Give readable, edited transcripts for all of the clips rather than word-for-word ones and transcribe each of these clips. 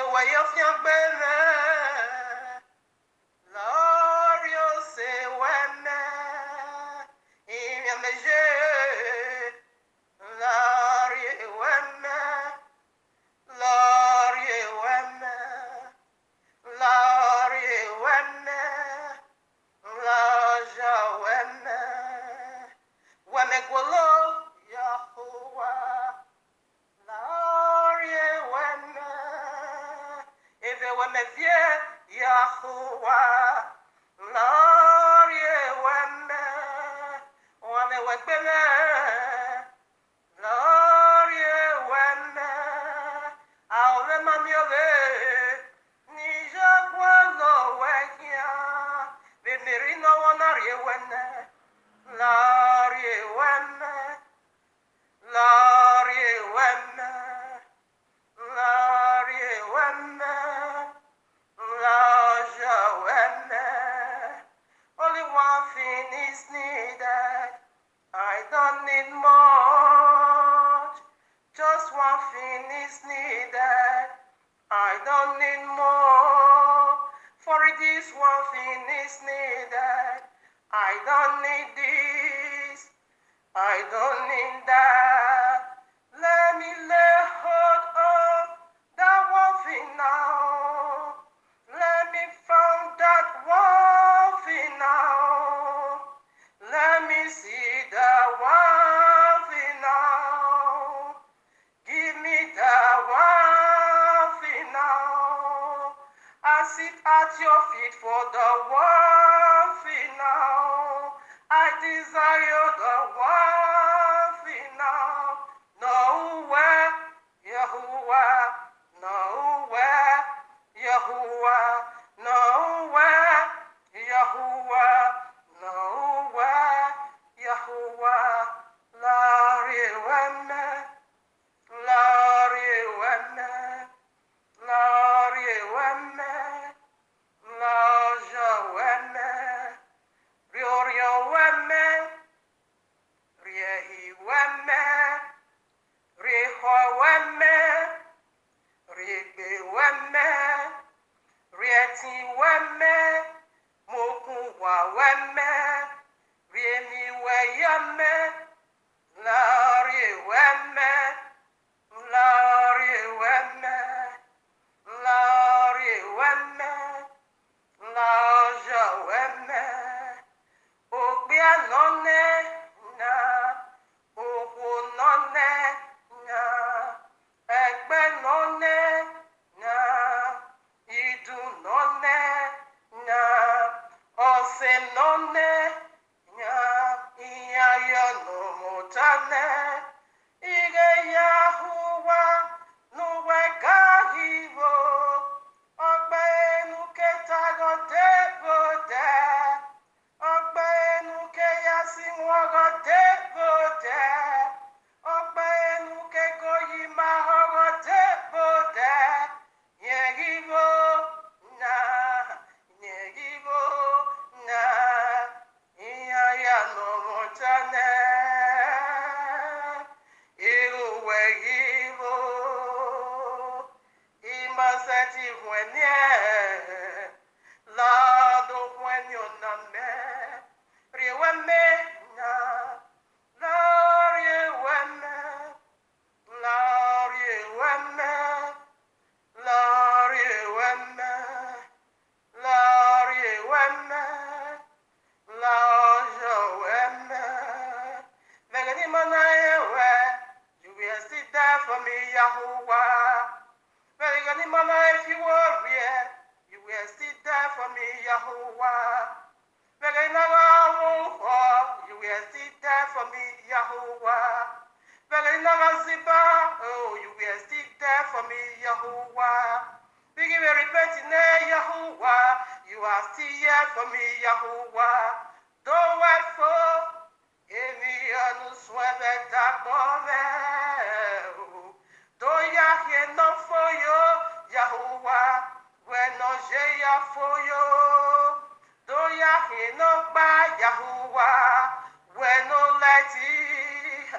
way of young baby. Lord, you say when in your measure. Lord, you when Lord, you when Lord, you when Lord, you when me go low, Yahuwah. Lord, you when if you when me fear Yahuwah. Lord, you when me work Lord, you when I'll remember your way. Nija kwalo wekia. Bimiri no one are you when Lord, you when Lord, you when Lord, you when Lord, you when only one thing is needed. I don't need much. Just one thing is needed. I don't need more. For this one thing is needed. I don't need this. I don't need that. Let me lay hold of that one thing now. Let me found that one thing now. Let me see the one thing now. Give me the one thing now. I sit at your feet for the one thing now. I desire the one thing now. Nowhere, Yahuwah. Nowhere, Yahuwah. Nowhere, Yahuwah. Nowhere, Yahuwah. Lari wemme, Lari wemme, Lari wemme, Laja wemme, Riorio wemme, Riehi wemme, Riho wemme, Rigbe wemme, Rieti wemme, Mokuwa wemme, Riemi weyemme, Lari wemme, Lari wemme, Lari wemme, Laja wemme, Ogbia nonne na, Oku nonne na, Egbe nonne na, Idu nonne na, Ose nonne na, Iya no motane, Ige Yahuwah, nuwe gahivo, Ogbe nuke tago debo de, Ogbe nuke yasinwago debo de, Ogbe nuke goyima hogo debo de, Yegivo na, Yegivo na, Iya no motane, Iruwe givo, Imaseti whenye, Lado whenyo na me, Riweme na, Lari weme, Lari weme, Lari weme, Lari weme, Laja weme, Megani manayewe, you will sit there for me, Yahuwah. Megani mana if you worry, you will sit there for me, Yahuwah. Megani you will sit there for me, Yahuwah. Megani ziba, oh, you will sit there for me, Yahuwah. Bigi we repenting, Yahuwah. You are still here for me, Yahuwah. Don't wait for any anuswebe dabove. Do ya hear no for you, Yahuwah, when no ya for you. Do ya hear no by Yahuwah, when no let it.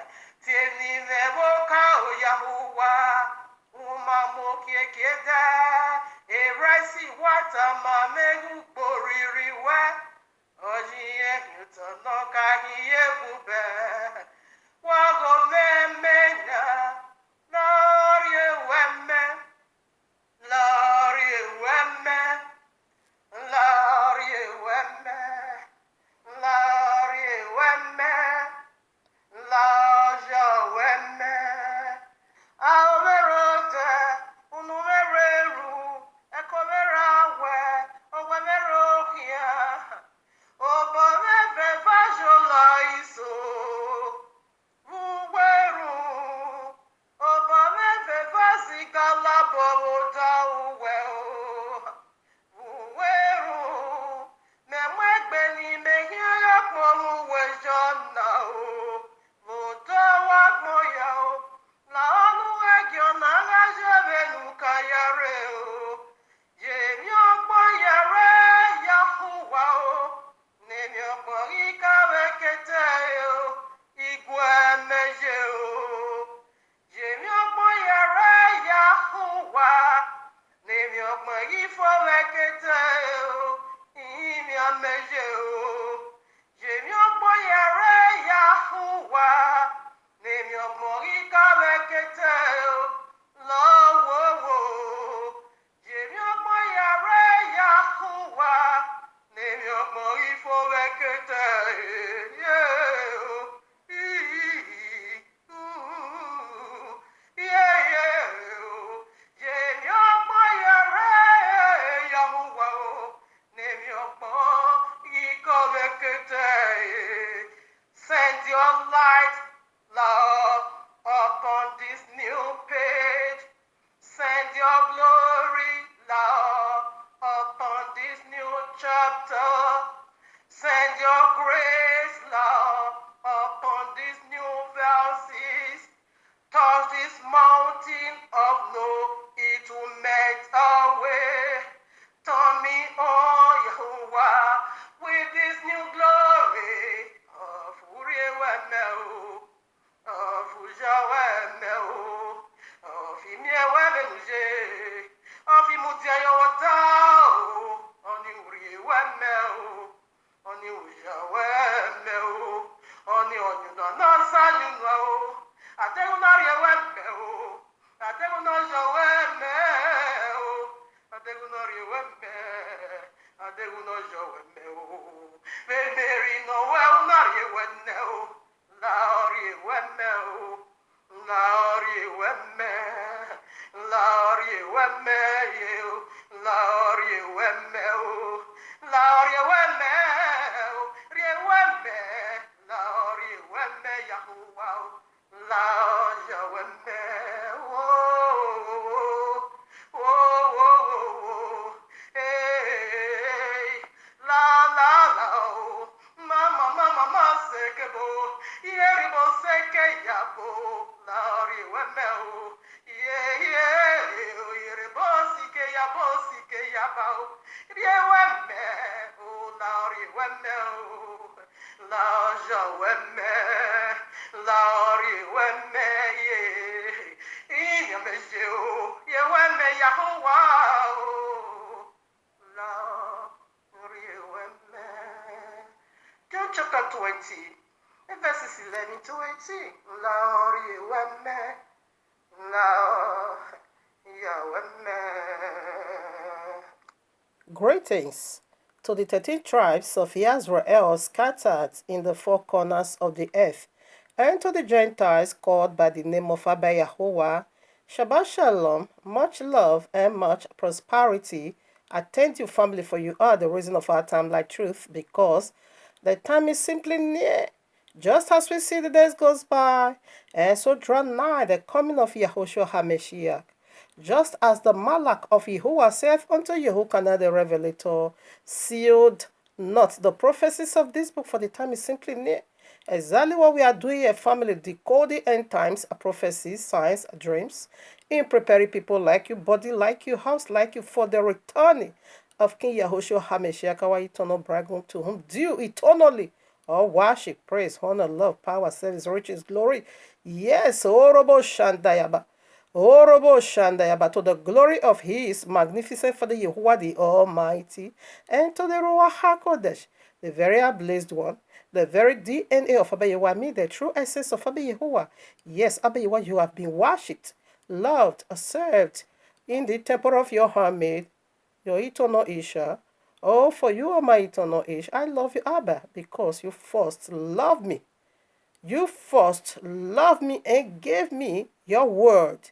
Tell me the Yahuwah, Uma mokie keda. tama megu boriri we ojiye nyutono kahiye bube wago memenya lori wemme lori wemme lori wemme lori wemme laja wemme aomerote unumereru ekomerawe owemerohia obomebe vajolaiso uweru obomebe vazigalaboroda uweo uweru memwegbe n'ime ihe ya kpọrọ uwejo nna o vodowagbọya o na ọnụ egio na aghazi ebenu ka ya ree o yemi ọgbọ ya ree ya hụwa o nemi ọgbọ ika wekete o igwe meje o yemi ọgbọ ya ree ya hụwa nemi ọgbọ ifo wekete o imi ameje o yemi ọgbọ ya ree ya hụwa nemi ọgbọ ika wekete o lọwowo yemi ọgbọ ya ree ya hụwa nemi ọgbọ ifo wekete Send your light, Lord, upon this new page. Send your glory, Lord, upon this new chapter. Send your grace, Lord, upon these new verses. Touch this mountain of no, it will melt away. Turn me on, Yehovah, with this new glory of Uriewemeo, of Ujawemeo, of Imiewemuje, of Imudiayowatao, on Uriewemeo, on Ujawemeo, on the Onyunasaluno, Adeunariewemeo, Adeunajawemeo, Adeunariewemeo. Mary Noel, Larry Wennel, Larry Wemmel, Larry Wemme, Larry Wemme, Larry Wemmel, Larry Wemmel, Riewemme, Larry Wemme, Yahuwah, Larry Wemme, John chapter 20, verses 11 to 18. Lord, you and me. Lord, you and me. Greetings to the 13 tribes of Israel scattered in the four corners of the earth, and to the Gentiles called by the name of Abba Yahuwah. Shabbat Shalom, much love and much prosperity. I thank you, family, for you are the reason of our time like truth, because the time is simply near. Just as we see the days goes by, and so draw nigh the coming of Yahushua HaMashiach. Just as the Malach of Yahuwah saith unto Yehukanah the Revelator, sealed not the prophecies of this book, for the time is simply near. Exactly what we are doing here, family, decoding end times, prophecies, signs, dreams, in preparing people like you, body like you, house like you, for the returning of King Yahushua HaMashiach, our eternal bridegroom, to whom due eternally all worship, praise, honor, love, power, service, riches, glory. Yes, Orobo Shandayaba. Orobo Shandaya, but to the glory of His magnificent Father Yahuwah the Almighty, and to the Ruach HaKodesh, the very blessed one, the very DNA of Abba Yahuwah, me, the true essence of Abba Yahuwah. Yes, Abba Yahuwah, you have been worshipped, loved, served in the temple of your handmaid, your eternal Isha. Oh, for you are my eternal Ish. I love you, Abba, because you first loved me. You first loved me and gave me your word,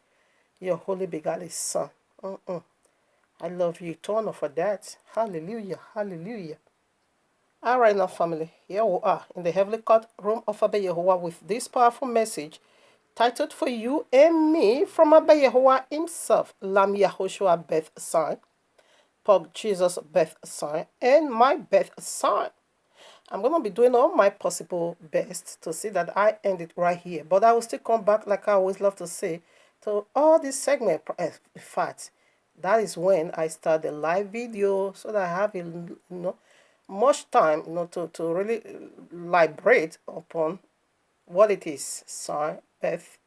your holy begotten Son. I love you eternal for that. Hallelujah, hallelujah. All right, now, family, here we are in the heavenly court room of Abba Yahuwah with this powerful message titled for you and me from Abba Yahuwah himself, Lam Yahushua Beth Sign, Pog Jesus Beth Sign, and my Beth Sign. I'm going to be doing all my possible best to see that I end it right here. But I will still come back, like I always love to say, to all this segment. In fact, that is when I start the live video so that I have much time to really elaborate upon what it is. Sorry, Beth.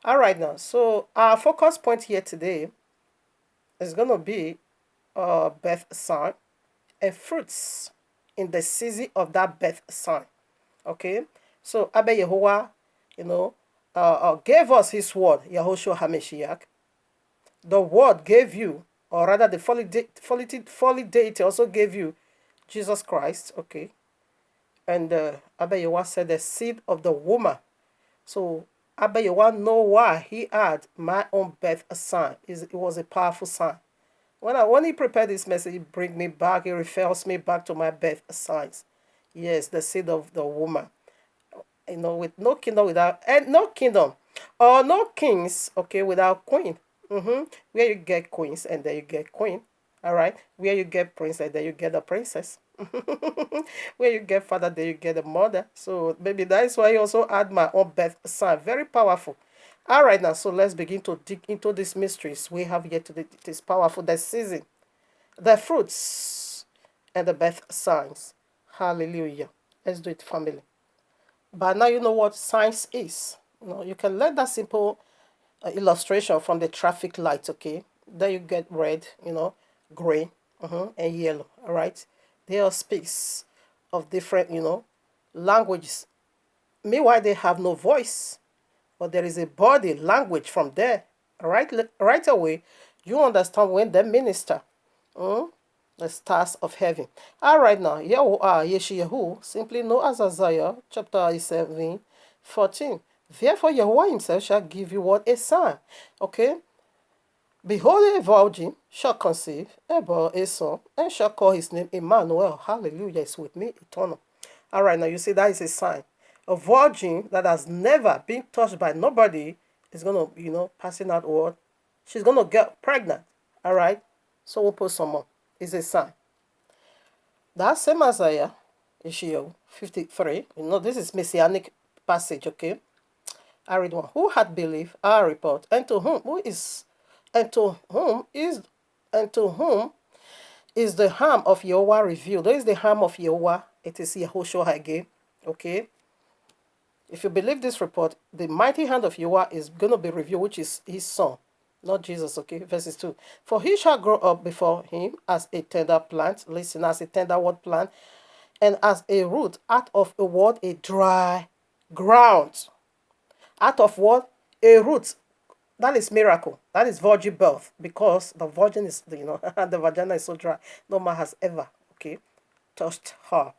All right now. So our focus point here today is going to be Beth sign and fruits in the season of that Beth sign. Okay, so Abba Yehovah, gave us his word, Yahushua HaMashiach. The word gave you, or rather the folly deity also gave you Jesus Christ, okay? And Abba Yehovah said the seed of the woman. So Abba Yehovah know why he had my own birth sign. It was a powerful sign. When he prepared this message, it brings me back, it refers me back to my birth signs. Yes, the seed of the woman. With no kingdom without, and no kingdom or no kings, okay, without queen. Where you get queens and then you get queen. All right, where you get prince and then you get a princess. Where you get father, then you get a mother. So maybe that is why I also add my own birth sign. Very powerful. All right, now so let's begin to dig into these mysteries we have yet to. It is powerful. The season, the fruits, and the birth signs. Hallelujah. Let's do it, family. But now you know what science is. You can learn that simple illustration from the traffic light, okay? Then you get red, green, and yellow, all right? They all speaks of different, languages. Meanwhile, they have no voice, but there is a body language from there. Right away, you understand when they minister. The stars of heaven. All right now, here we are, Yeshayahu, simply known as Isaiah, chapter 7, 14. Therefore, Yahweh himself shall give you what? A sign. Okay? Behold, a virgin shall conceive, and bear a son, and shall call his name Emmanuel. Hallelujah, is with me, eternal. All right, now you see that is a sign. A virgin that has never been touched by nobody is going to, passing out word. She's going to get pregnant. All right? So we'll put some more. It's a sign. That same Isaiah, Isaiah 53, this is messianic passage, okay? I read one. Who had believed our report, and to whom is the harm of Yahweh revealed? There is the harm of Yahweh. It is Yahushua again, okay? If you believe this report, the mighty hand of Yahweh is going to be revealed, which is his son, not Jesus, okay? Verses 2. For he shall grow up before him as a tender plant, listen, as a tender wood plant, and as a root out of a what? A dry ground. Out of what? A root. That is miracle. That is virgin birth, because the virgin is, the vagina is so dry. No man has ever, okay, touched her.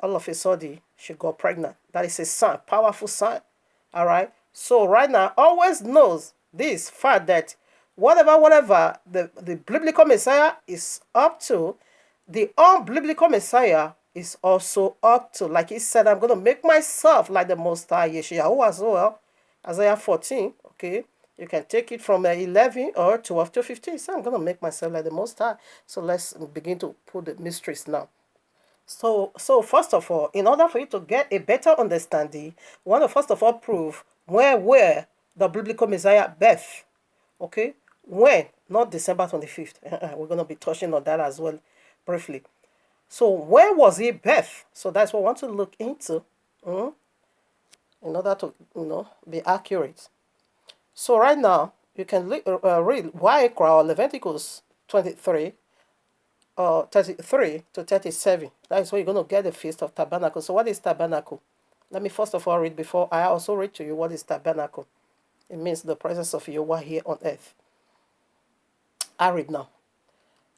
All of a sudden, she got pregnant. That is a sign, powerful sign. All right. So right now, always knows this fact that whatever the biblical Messiah is up to, the unbiblical Messiah is also up to. Like he said, I'm going to make myself like the Most High Yeshayahu as well. Isaiah 14, okay? You can take it from 11 or 12 to 15. So I'm going to make myself like the Most High. So let's begin to put the mysteries now. So first of all, in order for you to get a better understanding, you want to first of all prove where the biblical Messiah birth. Okay? When? Not December 25th. We're going to be touching on that as well briefly. So when was he birth? So that's what I want to look into in order to, be accurate. So right now, you can read Wayikra or Leviticus 23, 33 to 37. That is where you're going to get the Feast of Tabernacle. So what is tabernacle? Let me first of all read before I also read to you what is tabernacle. It means the presence of Yahweh here on earth. I read now.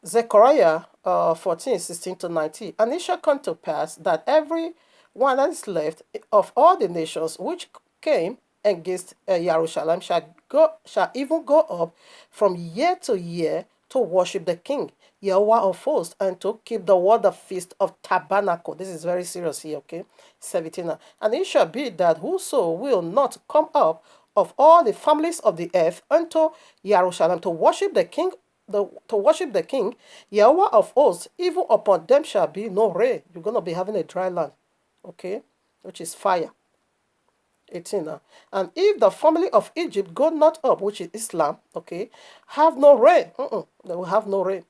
Zechariah 14, 16 to 19. And it shall come to pass that every one that is left of all the nations which came against Jerusalem shall even go up from year to year to worship the King, Yahweh of hosts, and to keep the word of feast of tabernacle. This is very serious here, okay? 17. And it shall be that whoso will not come up of all the families of the earth unto Jerusalem to worship the King, Yahweh of hosts, even upon them shall be no rain. You're going to be having a dry land, okay, which is fire. 18 now. And if the family of Egypt go not up, which is Islam, okay, have no rain, they will have no rain.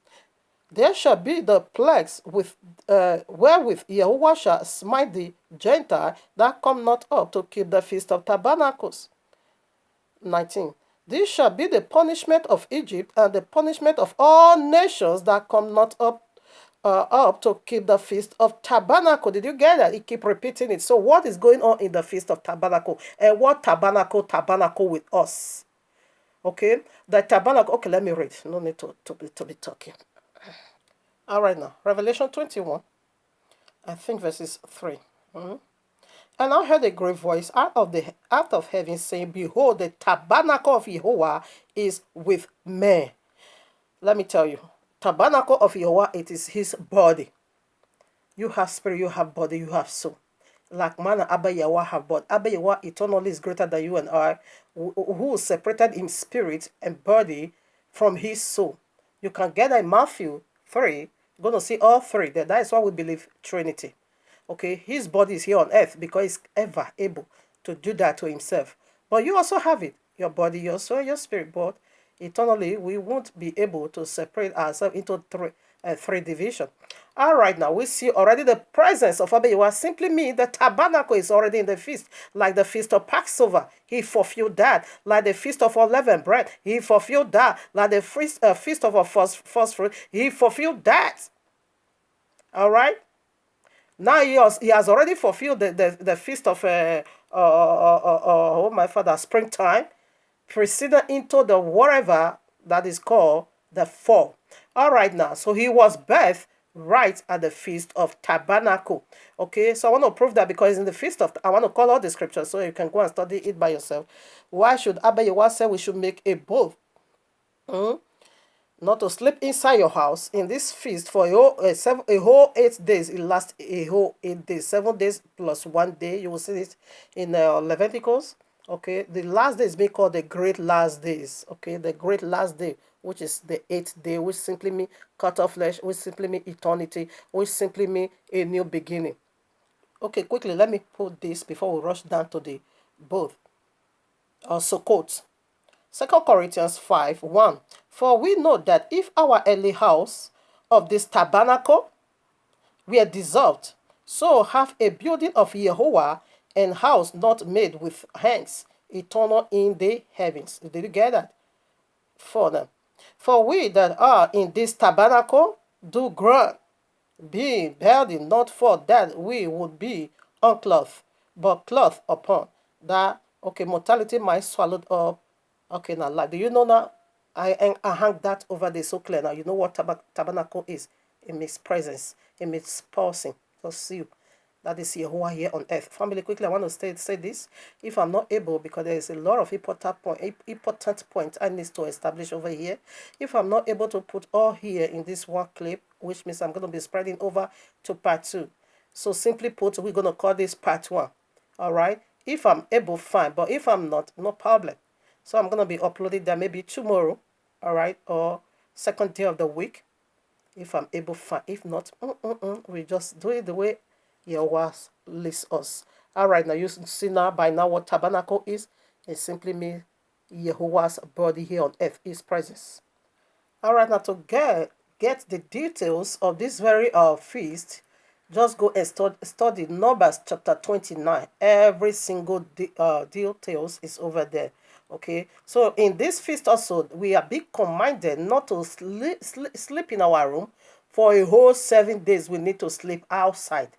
There shall be the plagues wherewith Yahweh shall smite the Gentile that come not up to keep the feast of tabernacles. 19. This shall be the punishment of Egypt and the punishment of all nations that come not up to keep the feast of tabernacle. Did you get that? He keep repeating it. So what is going on in the feast of tabernacle? And what tabernacle with us? Okay, the tabernacle. Okay, let me read. No need to be talking. All right now, Revelation 21. I think verses 3. And I heard a great voice out of heaven saying, Behold, the tabernacle of Jehovah is with men. Let me tell you, tabernacle of Jehovah, it is his body. You have spirit, you have body, you have soul. Like man and Abba Yahweh have body. Abba Yahweh eternally is greater than you and I, who separated in spirit and body from his soul. You can get that in Matthew 3. You're going to see all three there. That is why we believe Trinity. Okay, his body is here on earth because he's ever able to do that to himself. But you also have it, your body, your soul, your spirit. But eternally, we won't be able to separate ourselves into three divisions. All right, now we see already the presence of Abba Yahweh simply means the tabernacle is already in the feast, like the feast of Passover. He fulfilled that. Like the feast of unleavened bread, he fulfilled that. Like the feast of a first fruit, he fulfilled that. All right. Now he has already fulfilled the feast of oh my father, springtime, proceeded into the whatever that is called the fall. All right now, so he was birthed right at the feast of tabernacle. Okay, so I want to prove that because in the feast of, I want to call all the scriptures so you can go and study it by yourself. Why should Abba Yahweh say we should make a bow? Not to sleep inside your house in this feast for a whole 8 days. It lasts a whole 8 days, 7 days plus 1 day. You will see it in Leviticus. Okay, the last day is being called the great last days. Okay, the great last day, which is the 8th day, which simply means cut off flesh, which simply means eternity, which simply means a new beginning. Okay, quickly, let me put this before we rush down to the both. Sukkot. 2 Corinthians 5:1. For we know that if our earthly house of this tabernacle were dissolved, so have a building of Jehovah and house not made with hands, eternal in the heavens. Did you get that? For them. For we that are in this tabernacle do groan, being burdened, not for that we would be unclothed, but clothed upon that, okay, mortality might swallowed up. Okay, now, like, do you know now? I hang that over there so clear now. You know what tabernacle is? It means presence. It means pausing. Just see you. That is Yahweh here on earth. Family, quickly, I want to say this. If I'm not able, because there is a lot of important points I need to establish over here. If I'm not able to put all here in this one clip, which means I'm going to be spreading over to part 2. So simply put, we're going to call this part 1. All right? If I'm able, fine. But if I'm not, no problem. So I'm going to be uploading that maybe tomorrow, all right, or second day of the week, if I'm able, fine. If not, we just do it the way Yahweh leads us. All right, now you see now by now what tabernacle is. It simply means Yahweh's body here on earth, his presence. All right, now to get the details of this very feast, Just go and study Numbers chapter 29. Every single details is over there. Okay, so in this feast also, we are being commanded not to sleep in our room for a whole 7 days. We need to sleep outside.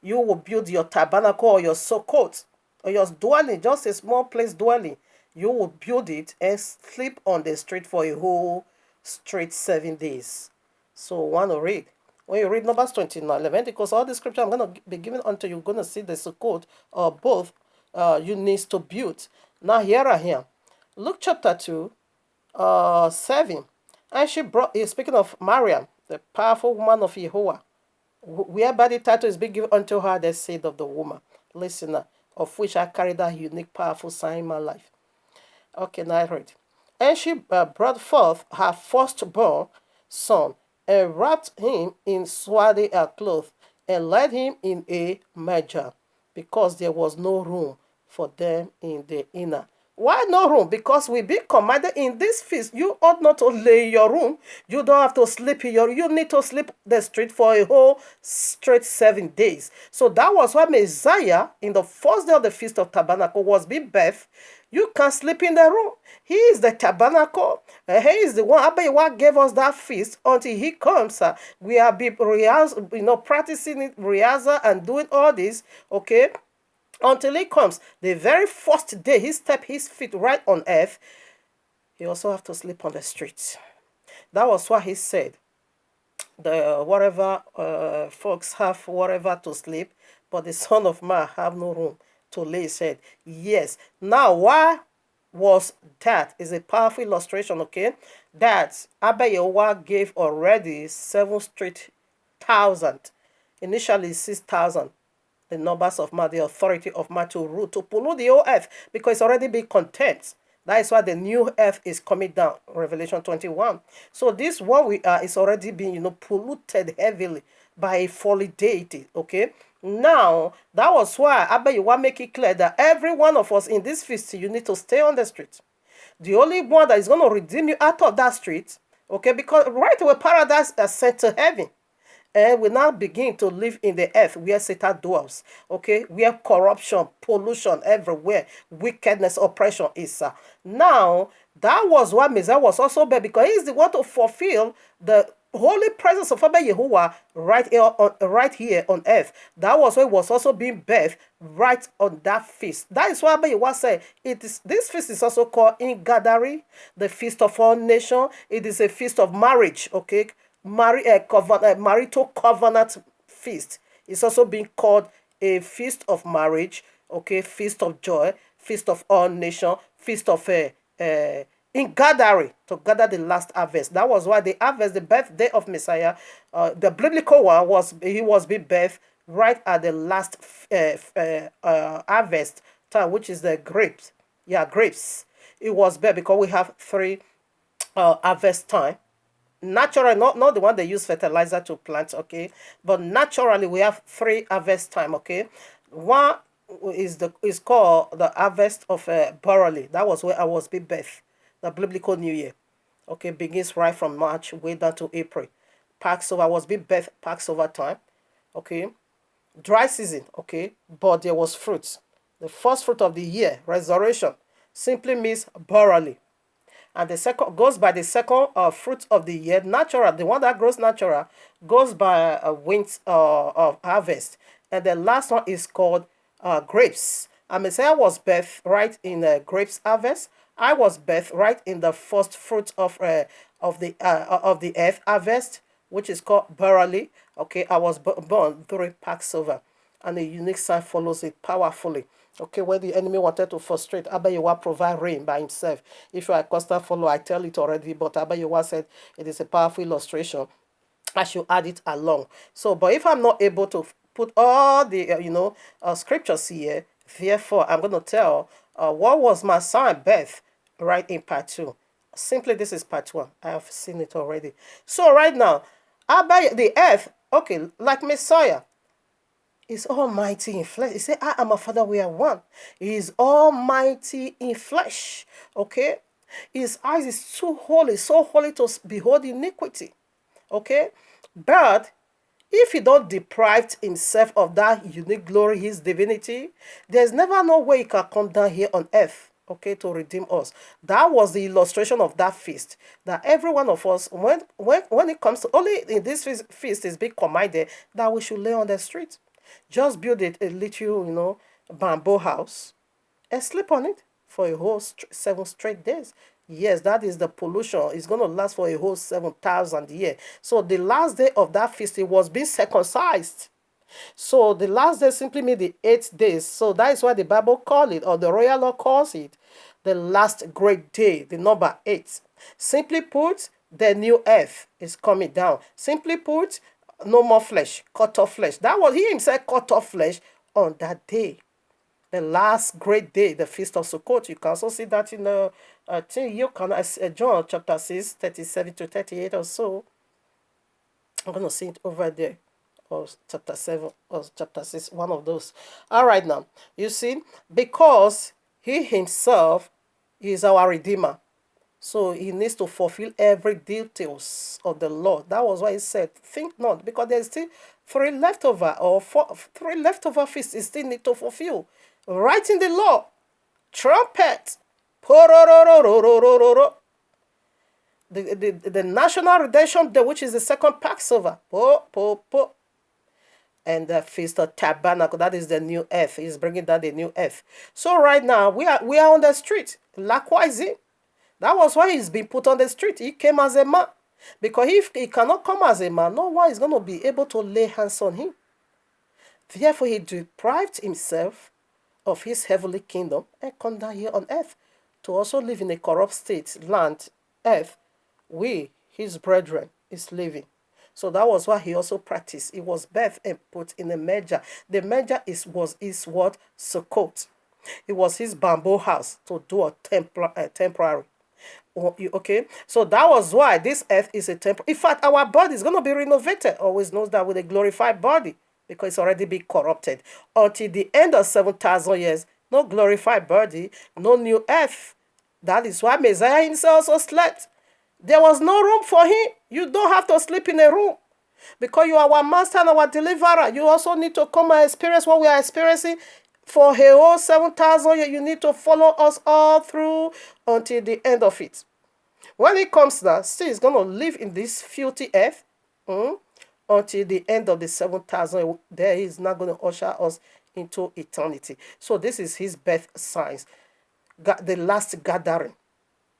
You will build your tabernacle or your sukkot or your dwelling, just a small place dwelling. You will build it and sleep on the street for a whole straight 7 days. So want to read. When you read Numbers 29, Leviticus, all the scripture I'm going to be giving unto you, you're going to see the Sukkot or both you need to build. Now here I am. Luke chapter 2, 7. And she brought, speaking of Mariam, the powerful woman of Jehovah, whereby the title is being given unto her, the seed of the woman, listener, of which I carry that unique, powerful sign in my life. Okay, now I read. And she brought forth her firstborn son, and wrapped him in swaddling cloth, and laid him in a manger, because there was no room for them in the inner. Why no room? Because we be commanded in this feast, you ought not to lay in your room. You don't have to sleep in your, you need to sleep the street for a whole straight 7 days. So that was why Messiah, in the first day of the Feast of Tabernacle, was being birthed. You can sleep in the room. He is the tabernacle. He is the one. What gave us that feast until he comes. We are be practicing it, rehearsal and doing all this. Okay, until he comes. The very first day he stepped his feet right on earth, he also have to sleep on the streets. That was what he said. The whatever folks have whatever to sleep, but the Son of Man have no room to lay his head. Yes. Now, why was that? Is a powerful illustration, okay? That Abba Yehowa gave already 7,000. Initially 6,000. The numbers of man, the authority of man to rule, to pollute the whole earth, because it's already been contempt. That is why the new earth is coming down. Revelation 21. So this what we are is already being, polluted heavily by a fallen deity. Okay. Now that was why Abba you want to make it clear that every one of us in this feast, you need to stay on the street. The only one that is going to redeem you out of that street, okay, because right away paradise is sent to heaven. And we now begin to live in the earth where Satan dwells, okay, where corruption, pollution everywhere, wickedness, oppression is. Now, that was why Messiah was also there, because he's the one to fulfill the holy presence of Abba Yehovah right here on earth. That was why it was also being birthed right on that feast. That is why Abba Yehovah said, this feast is also called Ingathering, the feast of all nations. It is a feast of marriage, okay, marital covenant feast. It's also being called a feast of marriage, okay, feast of joy, feast of all nation, feast of in gathering to gather the last harvest. That was why the harvest, the birthday of Messiah, the biblical one he was being birthed right at the last harvest time, which is the grapes. Yeah, grapes. It was there because we have three harvest time. Natural, not the one they use fertilizer to plant, okay, but naturally we have three harvest time, okay. One is called the harvest of barley. That was where I was be birth. The biblical new year, okay, begins right from March way down to April. Passover was be birth, Passover time, okay. Dry season, okay, but there was fruit. The first fruit of the year, resurrection, simply means barley. And the second goes by the second fruit of the year, natural. The one that grows natural goes by a wind of harvest, and the last one is called grapes. And Messiah was birthed right in grapes harvest. I was birthed right in the first fruit of the earth harvest, which is called barley. Okay, I was born during Passover, and a unique sign follows it powerfully. Okay, when the enemy wanted to frustrate, Abba Yehowa provide rain by himself. If you are a constant follower, I tell it already, but Abba Yehowa said it is a powerful illustration. I should add it along. So, but if I'm not able to put all the, scriptures here, therefore, I'm going to tell what was my son birth right in part 2. Simply, this is part 1. I have seen it already. So, right now, Abba, the earth, okay, like Messiah, is almighty in flesh. He said, I am a father, we are one. He is almighty in flesh. Okay? His eyes is too holy, so holy to behold iniquity. Okay? But If he don't deprive himself of that unique glory, his divinity, there's never no way he can come down here on earth, okay, to redeem us. That was the illustration of that feast. That every one of us, when it comes to only in this feast is being commanded that we should lay on the street. Just build it a little, bamboo house and sleep on it for a whole 7 straight days. Yes, that is the pollution. It's going to last for a whole 7,000 years. So the last day of that feast, it was being circumcised. So the last day simply means the 8 days. So that is why the Bible call it, or the royal law calls it, the last great day, the number 8. Simply put, the new earth is coming down. Simply put, no more flesh, cut off flesh. That was he himself cut off flesh on that day, the last great day, the feast of Sukkot. You can also see that in John chapter 6, 37 to 38 or so. I'm going to see it over there, or chapter 7 or chapter 6, one of those. All right, now, you see, because he himself is our Redeemer. So he needs to fulfill every details of the law. That was why he said, think not, because there's still 3 leftover, or 3 leftover feasts he still need to fulfill. Right in the law, trumpet, the national redemption day, which is the second Passover, and the feast of tabernacle, that is the new earth. He's bringing down the new earth. So right now we are on the street. Likewise, that was why he's been put on the street. He came as a man, because if he cannot come as a man, no one is going to be able to lay hands on him. Therefore, he deprived himself of his heavenly kingdom and come down here on earth to also live in a corrupt state, land, earth. We, his brethren, is living. So that was why he also practiced. It was birthed and put in a manger. The manger is what? Sukkot. It was his bamboo house to do a temporary. Okay, so that was why this earth is a temple. In fact, our body is going to be renovated. Always knows that with a glorified body, because it's already been corrupted. Until the end of 7,000 years, no glorified body, no new earth. That is why Messiah himself also slept. There was no room for him. You don't have to sleep in a room, because you are our master and our deliverer. You also need to come and experience what we are experiencing for a whole 7,000 years. You need to follow us all through until the end of it. When it comes now, still he's going to live in this filthy earth until the end of the 7,000. There he is not going to usher us into eternity. So this is his birth signs. The last gathering,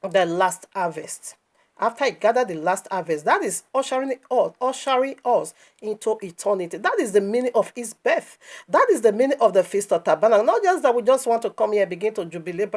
the last harvest. After he gathered the last harvest, that is ushering us into eternity. That is the meaning of his birth. That is the meaning of the Feast of Tabernacle. Not just that we just want to come here and begin to jubilate.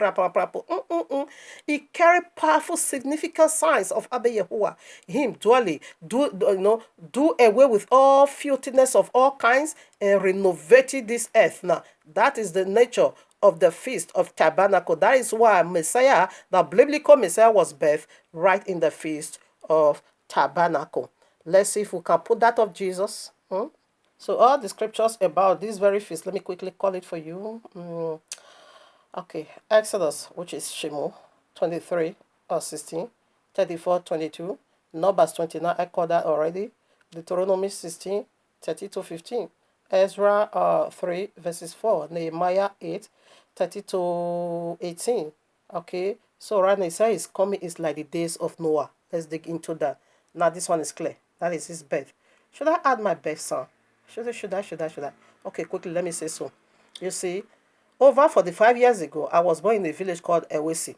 He carried powerful, significant signs of Abba Yahuwah. Him dwelling, do away with all filthiness of all kinds and renovating this earth. Now, that is the nature of the Feast of Tabernacle. That is why Messiah, the biblical Messiah, was birthed right in the Feast of Tabernacle. Let's see if we can put that of Jesus. So all the scriptures about this very feast, let me quickly call it for you. Okay, Exodus, which is Shemo, 23 or 16, 34, 22, Numbers 29, I called that already, Deuteronomy 16, 30 to 15, Ezra 3, verses 4, Nehemiah 8, 30 to 18. Okay, so right now it says his coming is like the days of Noah. Let's dig into that. Now this one is clear. That is his birth. Should I add my birth song? Should I? Okay, quickly, let me say so. You see, over 45 years ago, I was born in a village called Ewesi.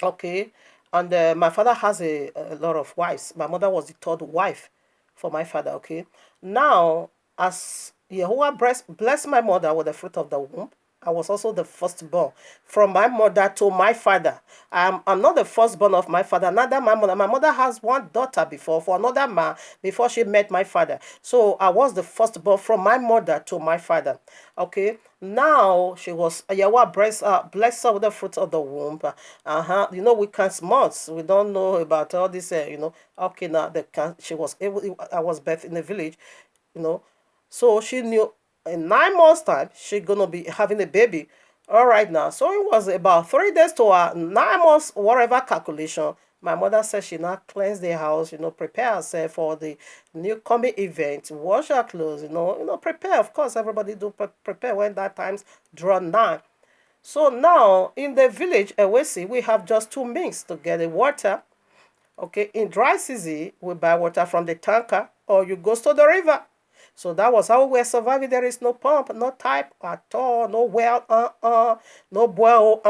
Okay, and my father has a lot of wives. My mother was the third wife for my father. Okay, now as Yahuwah blessed my mother with the fruit of the womb, I was also the firstborn from my mother to my father. I'm not the firstborn of my father, neither my mother. My mother has one daughter before, for another man, before she met my father. So I was the firstborn from my mother to my father. Okay, now she was, Yahweh bless her with the fruit of the womb. We can't months. We don't know about all this, Okay, now she was able, I was birthed in the village, So she knew in 9 months' time, she's going to be having a baby. All right now. So it was about 3 days to 9 months, whatever calculation. My mother said she now cleanse the house, prepare herself for the new coming event, wash her clothes, prepare. Of course, everybody do prepare when that time's drawn nigh. So now in the village, Ewesi, we have just two means to get the water. Okay, in dry season, we buy water from the tanker or you go to the river. So that was how we were surviving. There is no pump, no type at all, no well, no well,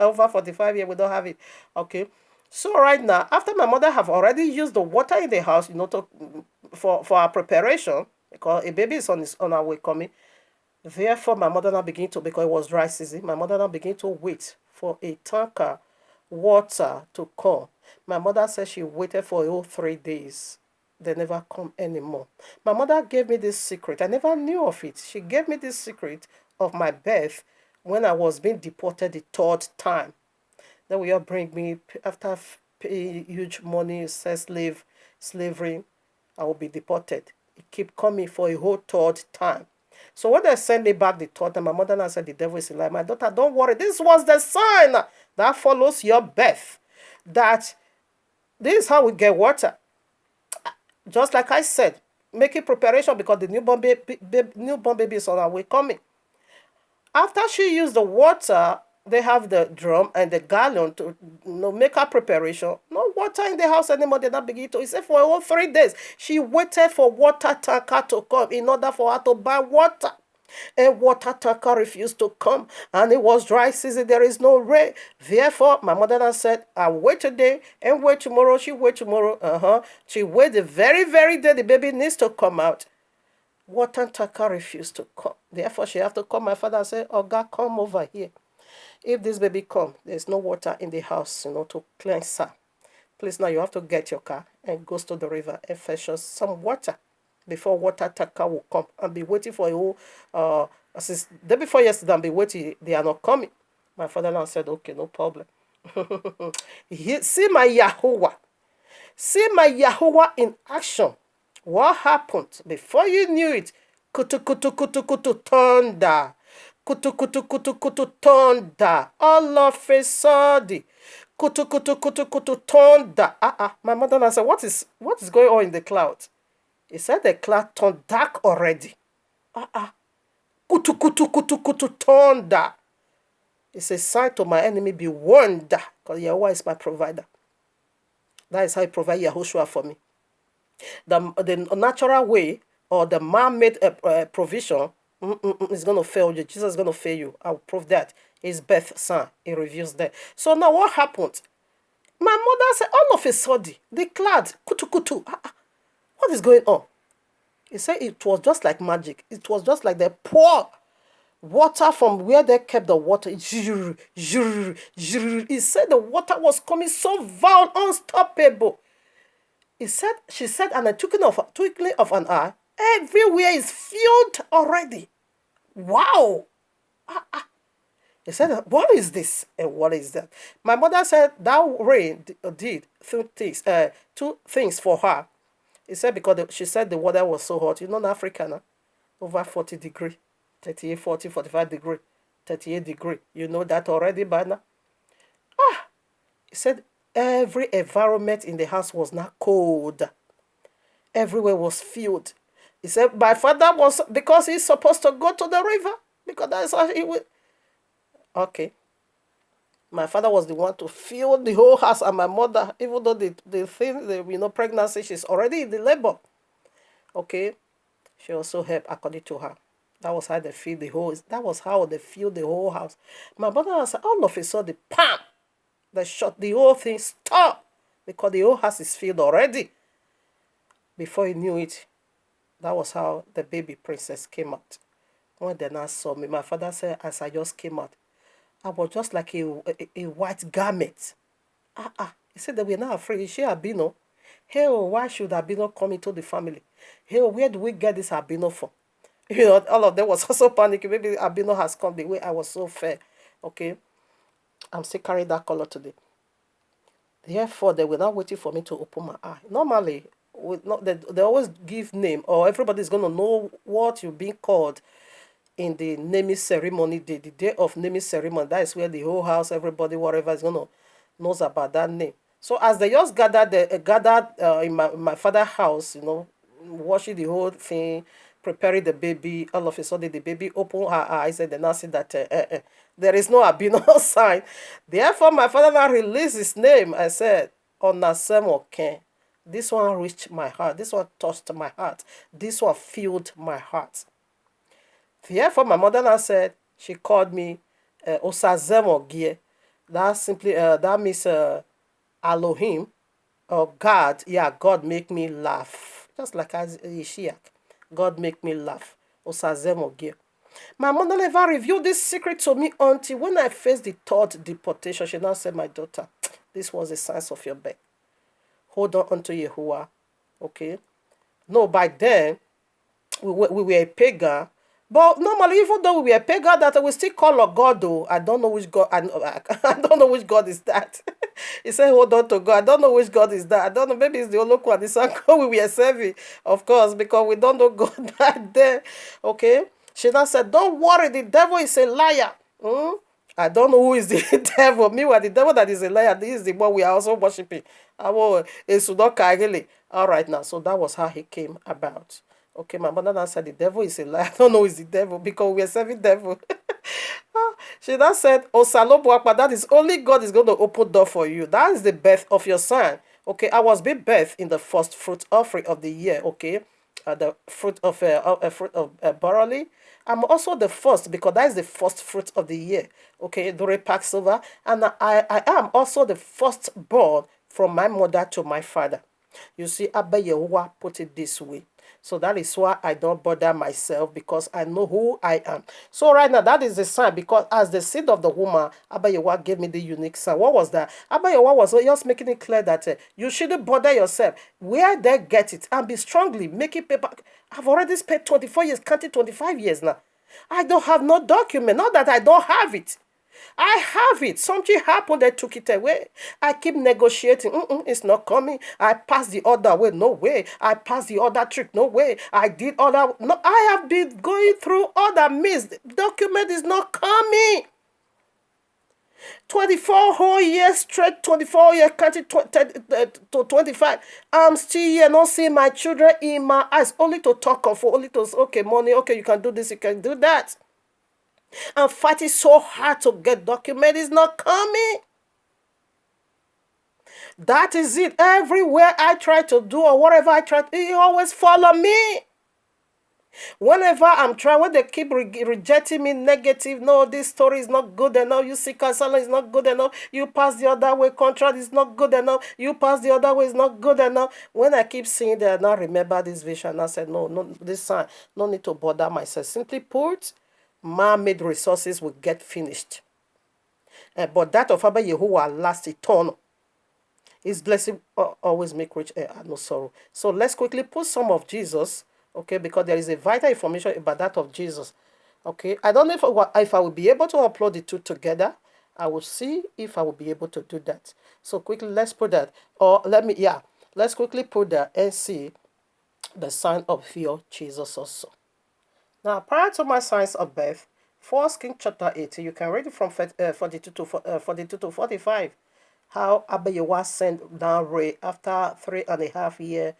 Over 45 years, we don't have it. Okay. So right now, after my mother have already used the water in the house, for our preparation, because a baby is on our way coming. Therefore, my mother now begin to, because it was dry season, my mother now begin to wait for a tanker water to come. My mother said she waited for a whole 3 days. They never come anymore. My mother gave me this secret. I never knew of it. She gave me this secret of my birth when I was being deported the third time. Then will you bring me after pay huge money, slavery, I will be deported. It keep coming for a whole third time. So when they sent me back the third time, my mother now said the devil is alive. My daughter, don't worry. This was the sign that follows your birth. That this is how we get water. Just like I said, making preparation because the newborn baby is on our way coming. After she used the water, they have the drum and the gallon to make her preparation. No water in the house anymore. They not begin to. He said for all 3 days, she waited for water tanker to come in order for her to buy water. And water tanker refused to come, and it was dry season. There is no rain. Therefore, my mother said, "I wait today and wait tomorrow." She wait tomorrow. She wait the very, very day the baby needs to come out. Water tanker refused to come. Therefore, she have to call my father and say, "Oh God, come over here. If this baby come, there's no water in the house, to cleanse her. Please now you have to get your car and go to the river and fetch us some water before water tanker will come and be waiting for a whole since day before yesterday and be waiting, they are not coming." My father now said, "Okay, no problem." See my Yahuwah. See my Yahuwah in action. What happened? Before you knew it, kutu kutu kutu kutu thunder. Kutu kutu kutu kutu thunder. All of a sudden. Kutu kutu kutu kutu thunder. My mother now said, what is going on in the cloud? He said the cloud turned dark already. Kutu kutu kutu kutu thunder. It's a sign to my enemy, be warned, because Yahweh is my provider. That is how he provides Yahushua for me. The natural way or the man-made provision is going to fail you. Jesus is going to fail you. I'll prove that. His birth sign, he reveals that. So now what happened? My mother said, all of a sudden, the cloud, kutu kutu. What is going on? He said it was just like magic. It was just like they pour water from where they kept the water. He said the water was coming so violent, unstoppable. She said, and a twinkling of an eye, everywhere is filled already. Wow. He said, what is this? And what is that? My mother said that rain did two things for her. He said because she said the weather was so hot. In Africa, over 40 degrees, 38, 40, 45 degrees, 38 degrees. You know that already by now. He said every environment in the house was not cold. Everywhere was filled. He said my father was, because he's supposed to go to the river, because that's how he would. Okay. My father was the one to fill the whole house, and my mother, even though pregnancy, she's already in the labor. Okay. She also helped according to her. That was how they filled the whole. That was how they filled the whole house. My mother said, all of a sudden, pam, they shut the whole thing. Stop, because the whole house is filled already. Before he knew it, that was how the baby princess came out. When they now saw me, my father said, as I just came out, I was just like a white garment. He said that we're not afraid. Is she albino? Hey, why should albino come into the family? Hey, where do we get this albino from? All of them was also panicking. Maybe albino has come the way I was so fair. Okay. I'm still carrying that color today. Therefore, they were not waiting for me to open my eye. Normally, they always give name, or everybody's going to know what you're being called in the naming ceremony, the day of naming ceremony. That is where the whole house, everybody, whatever is going to knows about that name. So as they just gathered in my father's house, watching the whole thing, preparing the baby, all of a sudden the baby opened her eyes and then I said that there is no albino sign. Therefore, my father now released his name. I said, Onasemo Ken. This one reached my heart. This one touched my heart. This one filled my heart. Therefore, my mother now said, she called me Osazemo Gie. That means Elohim or God. Yeah, God make me laugh. Just like as Yeshiach. God make me laugh. Osazemo Gie. My mother never revealed this secret to me until when I faced the third deportation. She now said, my daughter, this was the signs of your birth. Hold on unto Yahuwah. Okay? No, by then, we were a pagan. But normally, even though we were a pagan, that we still call a God, though. I don't know which God, I don't know which God is that. He said, hold on to God. I don't know which God is that. I don't know, maybe it's the Olokwa, the Sanko we were serving, of course, because we don't know God back then. Okay? She now said, don't worry, the devil is a liar. I don't know who is the devil. Meanwhile, the devil that is a liar, this is the one we are also worshiping. All right now. So that was how he came about. Okay, my mother now said the devil is a liar. I don't know who is the devil because we are serving devil. She now said, Osalobuakpa, that is only God is going to open door for you. That is the birth of your son. Okay, I was being birthed in the first fruit offering of the year. Okay, the fruit of barley. I'm also the first because that is the first fruit of the year. Okay, during Passover, and I am also the firstborn from my mother to my father. You see, Abba Yehovah put it this way. So that is why I don't bother myself because I know who I am. So right now, that is the sign because as the seed of the woman, Abba Yehovah gave me the unique sign. What was that? Abba Yehovah was just making it clear that you shouldn't bother yourself. Where they get it and be strongly making paper. I've already spent 24 years, counting 25 years now. I don't have no document. Not that I don't have it. I have it. Something happened, they took it away. I keep negotiating. It's not coming. I passed the other way. No way. I passed the other trick. No way. I did other. No, I have been going through other means. Document is not coming. 24 whole years straight, 24 years, counting to 25. I'm still here, not seeing my children in my eyes, only to talk of, only to, okay, money, okay, you can do this, you can do that. I'm fighting so hard to get document. It's not coming. That is it. Everywhere I try to do or whatever I try, you always follow me. Whenever I'm trying, when they keep rejecting me negative, no, this story is not good enough. You see, counseling is not good enough. You pass the other way, contract is not good enough. You pass the other way is not good enough. When I keep seeing that, now remember this vision. I said, no, this sign, no need to bother myself. Simply put, man-made resources will get finished. But that of Abba Yehovah lasts eternal. His blessing always make rich and no sorrow. So let's quickly put some of Jesus, okay, because there is a vital information about that of Jesus. Okay, I don't know if I will be able to upload the two together. I will see if I will be able to do that. So quickly, let's put that. Or let's quickly put that and see the sign of fear Jesus also. Now, prior to my signs of birth, 1 Kings chapter 18, you can read it from 42 to 45. How Abba Yehovah sent down rain after 3.5 years,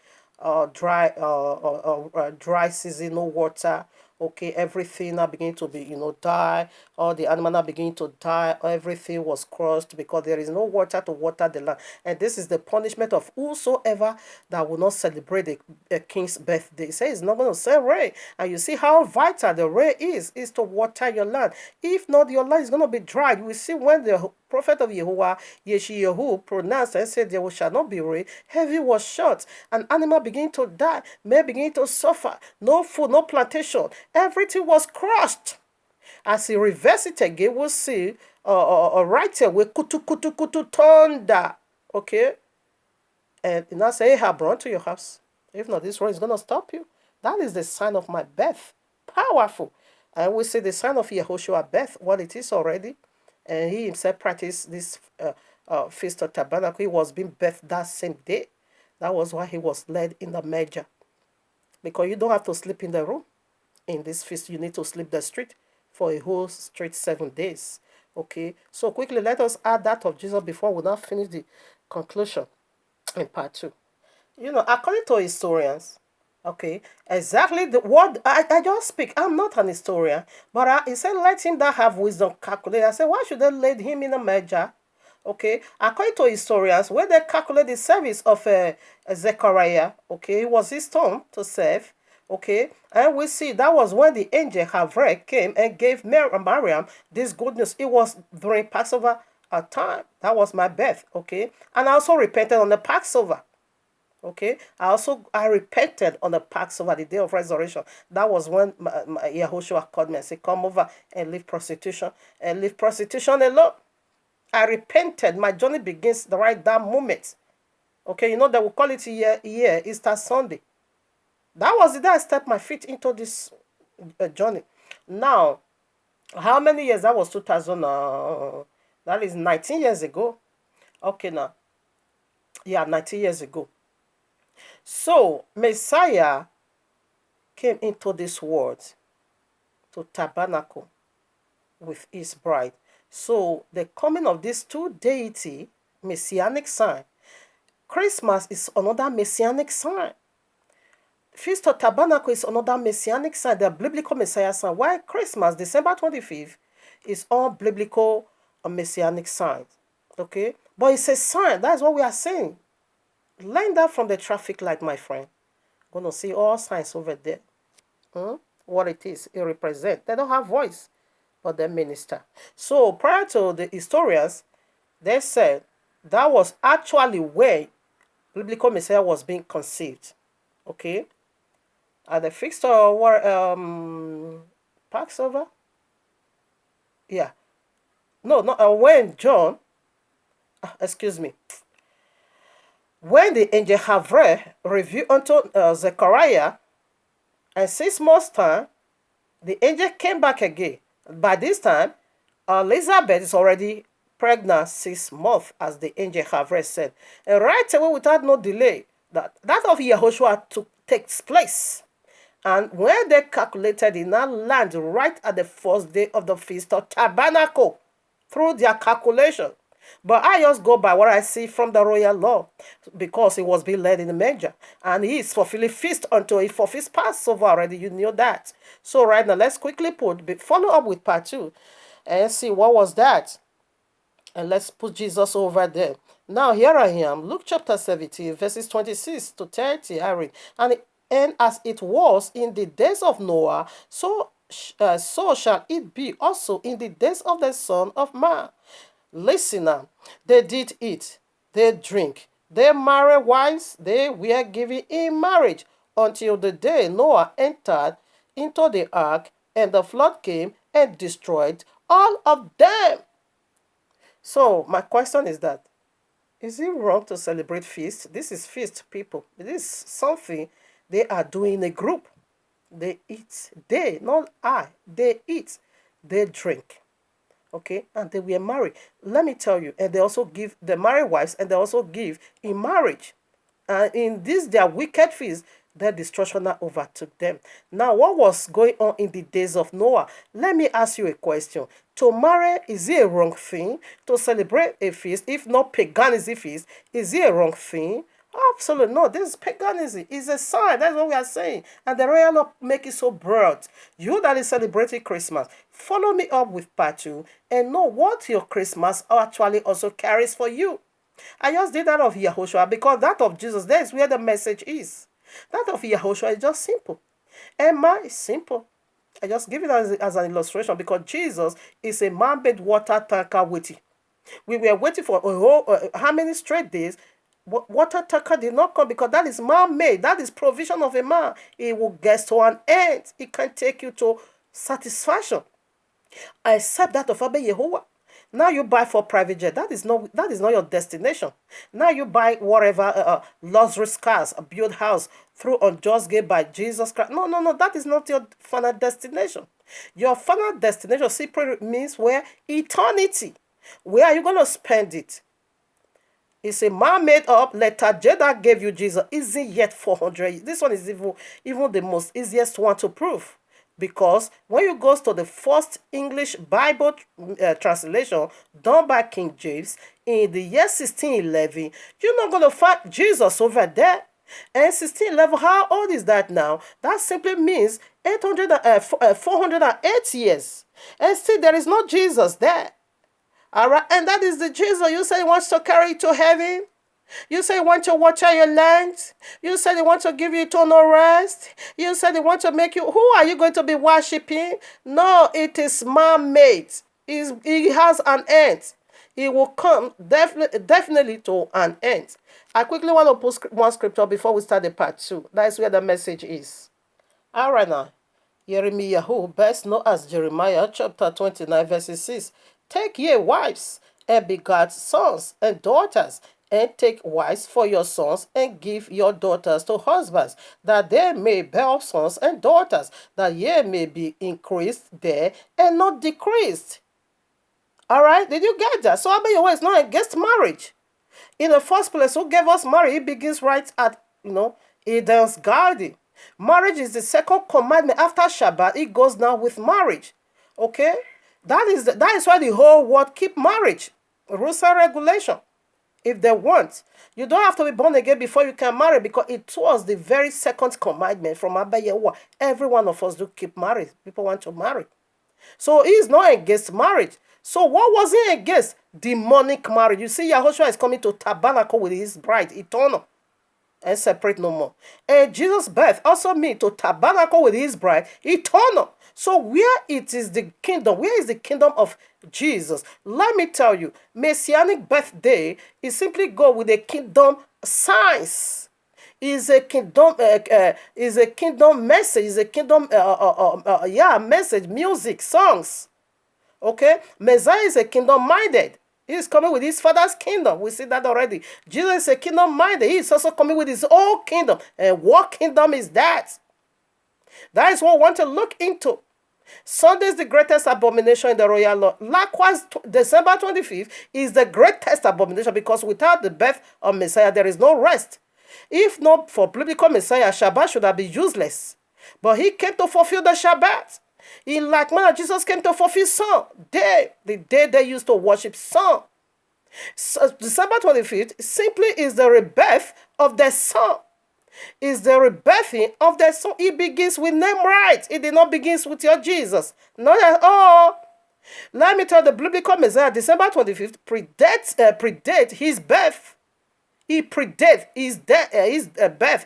dry season, no water. Okay, everything now begin to be, die. All the animals now begin to die. Everything was crushed because there is no water to water the land. And this is the punishment of whosoever that will not celebrate the king's birthday. He says it's not going to send rain. And you see how vital the rain is to water your land. If not, your land is going to be dry. You will see when the prophet of Yehovah, Yeshiyahu, pronounced and said, there shall not be rain. Heaven was shut. And animal begin to die. Men begin to suffer. No food, no plantation. Everything was crushed. As he reverses it again, we'll see a writer with kutu thunder. Okay? And now say, Ahab, run to your house. If not, this rain is going to stop you. That is the sign of my birth. Powerful. I will say the sign of Yehoshua birth, what it is already. And he himself practiced this Feast of Tabernacle. He was being birthed that same day. That was why he was led in the major. Because you don't have to sleep in the room. In this feast, you need to sleep the street for a whole straight 7 days. Okay, so quickly let us add that of Jesus before we now finish the conclusion in part 2. According to historians, okay, exactly the word I just speak. I'm not an historian, but he said, let him that have wisdom calculate. I said, why should they lay him in a manger? Okay, according to historians, when they calculate the service of Zechariah, okay, it was his turn to serve. Okay, and we see that was when the angel Havre came and gave Mariam this good news. It was during Passover time. That was my birth. Okay, and I also repented on the Passover. Okay, I repented on the Passover, the day of resurrection. That was when Yahushua called me and said, "Come over and leave prostitution alone." I repented. My journey begins the right that moment. Okay, they will call it here Easter Sunday. That was the day I stepped my feet into this journey. Now, how many years? That was 2000. That is 19 years ago. Okay, now, yeah, 19 years ago. So Messiah came into this world to tabernacle with his bride. So the coming of these two deity, messianic sign. Christmas is another messianic sign. Feast of Tabernacle is another messianic sign, the biblical Messiah sign. Why Christmas, December 25th, is all biblical messianic signs. Okay? But it's a sign. That's what we are saying. Learn that from the traffic light, my friend. Going to see all signs over there. What it is, it represents. They don't have voice, but they minister. So prior to the historians, they said that was actually where biblical Messiah was being conceived. Okay? At the feast of Passover? Yeah. No, when John, excuse me, when the angel Havre revealed unto Zechariah, and 6 months time, the angel came back again. By this time, Elizabeth is already pregnant 6 months, as the angel Havre said. And right away, without no delay, that of Yahushua takes place. And when they calculated, it now land right at the first day of the Feast of Tabernacle through their calculation. But I just go by what I see from the royal law, because he was being led in the manger. And he is fulfilling feast until he fulfills Passover already. You know that. So right now, let's quickly follow up with part 2 and see what was that. And let's put Jesus over there. Now here I am. Luke chapter 17, verses 26 to 30. I read. And as it was in the days of Noah, so shall it be also in the days of the Son of Man. Listen now. They did eat, they drink, they married wives, they were given in marriage, until the day Noah entered into the ark, and the flood came and destroyed all of them. So my question is that, is it wrong to celebrate feast? This is feast, people. This is something they are doing in a group. They eat. They, not I. They eat. They drink. Okay? And they were married. Let me tell you. And they also give the married wives, and they also give in marriage. And in this, their wicked feast, their destruction overtook them. Now, what was going on in the days of Noah? Let me ask you a question. To marry, is it a wrong thing? To celebrate a feast, if not paganism feast, is it a wrong thing? Absolutely no. This is paganism. It's a sign. That's what we are saying. And the royal law make it so broad. You that is celebrating Christmas, follow me up with part 2 and know what your Christmas actually also carries for you. I just did that of Yahushua because that of Jesus, that is where the message is. That of Yahushua is just simple. Emma is simple. I just give it as an illustration because Jesus is a man-made water tanker waiting. We were waiting for how many straight days? Water tanker did not come because that is man-made. That is provision of a man. It will get to an end. It can take you to satisfaction. Except that of Abba Yehovah. Now you buy for private jet. That is not your destination. Now you buy whatever luxurious cars, a built house through unjust gain by Jesus Christ. No. That is not your final destination. Your final destination simply means where eternity. Where are you going to spend it? It's a man made up letter. Jeddah gave you Jesus. Isn't yet 400. This one is even the most easiest one to prove. Because when you go to the first English Bible translation done by King James in the year 1611, you're not going to find Jesus over there. And 1611, how old is that now? That simply means 408 years. And still, there is no Jesus there. All right, and that is the Jesus you say wants to carry you to heaven. You say you want to watch out your land. You say they want to give you eternal rest. You say they want to make you. Who are you going to be worshiping? No, it is man-made. It has an end. It will come definitely to an end. I quickly want to post one scripture before we start the part 2. That's where the message is. All right now. Jeremiah, best known as Jeremiah, chapter 29, verses 6. Take ye wives, and begat sons and daughters, and take wives for your sons, and give your daughters to husbands, that they may bear sons and daughters, that ye may be increased there and not decreased. All right, did you get that? So Abayawa is not against marriage. In the first place, who gave us marriage? It begins right at, Eden's garden. Marriage is the second commandment after Shabbat. It goes now with marriage. Okay? That is why the whole world keep marriage. Rules and regulation. If they want. You don't have to be born again before you can marry, because it was the very second commandment from Abba Yehowa. Every one of us do keep married. People want to marry. So he's not against marriage. So what was he against? Demonic marriage. You see, Yahushua is coming to tabernacle with his bride, eternal, and separate no more. And Jesus' birth also means to tabernacle with his bride, eternal. So where it is the kingdom? Where is the kingdom of Jesus? Let me tell you, Messianic birthday is simply go with the kingdom signs. Is a kingdom message. Is a kingdom message, music, songs. Okay, Messiah is a kingdom minded. He is coming with his father's kingdom. We see that already. Jesus is a kingdom minded. He is also coming with his own kingdom. And what kingdom is that? That is what we want to look into. Sunday is the greatest abomination in the royal law. Likewise, December 25th is the greatest abomination, because without the birth of Messiah, there is no rest. If not for biblical Messiah, Shabbat should have been useless. But he came to fulfill the Shabbat. In like manner, Jesus came to fulfill sun. The day they used to worship sun. So December 25th simply is the rebirth of the sun. Is the rebirthing of the son. It begins with name right. It did not begin with your Jesus. Not at all. Let me tell the biblical Messiah, December 25th predate his birth. He predates his birth,